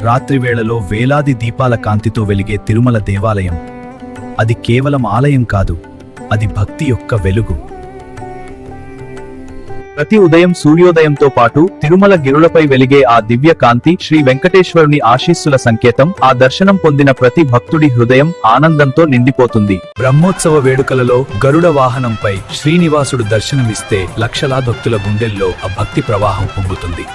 రాత్రివేళలో వేలాది దీపాల కాంతితో వెలిగే తిరుమల దేవాలయం అది కేవలం ఆలయం కాదు, అది భక్తి యొక్క వెలుగు. ప్రతి ఉదయం సూర్యోదయంతో పాటు తిరుమల గిరులపై వెలిగే ఆ దివ్య కాంతి శ్రీ వెంకటేశ్వరుని ఆశీస్సుల సంకేతం. ఆ దర్శనం పొందిన ప్రతి భక్తుడి హృదయం ఆనందంతో నిండిపోతుంది. బ్రహ్మోత్సవ వేడుకలలో గరుడ వాహనంపై శ్రీనివాసుడు దర్శనమిస్తే లక్షలాది భక్తుల గుండెల్లో ఆ భక్తి ప్రవాహం పొంగుతుంది.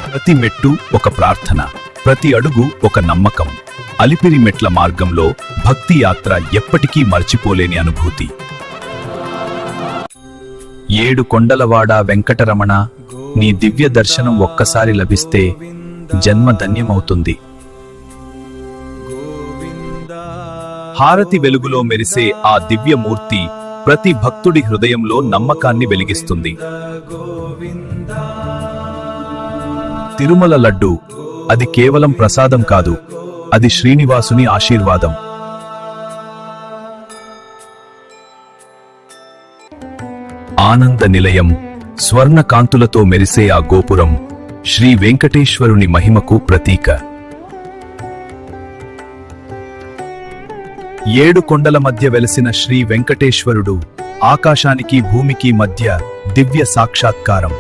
ప్రతి మెట్టు ఒక ప్రార్థన, ప్రతి అడుగు ఒక నమ్మకం. అలిపిరి మెట్ల మార్గంలో భక్తి యాత్ర ఎప్పటికీ మర్చిపోలేని అనుభూతి. 7 కొండలవాడ వెంకటరమణ, నీ దివ్య దర్శనం ఒక్కసారి లభిస్తే జన్మ ధన్యమవుతుంది. హారతి వెలుగులో మెరిసే ఆ దివ్యమూర్తి ప్రతి భక్తుడి హృదయంలో నమ్మకాన్ని వెలిగిస్తుంది. తిరుమల లడ్డు అది కేవలం ప్రసాదం కాదు, అది శ్రీనివాసుని ఆశీర్వాదం. ఆనంద నిలయం, స్వర్ణ కాంతులతో మెరిసే ఆ గోపురం శ్రీ వెంకటేశ్వరుని మహిమకు ప్రతీక. 7 కొండల మధ్య వెలసిన శ్రీ వెంకటేశ్వరుడు ఆకాశానికి భూమికి మధ్య దివ్య సాక్షాత్కారం.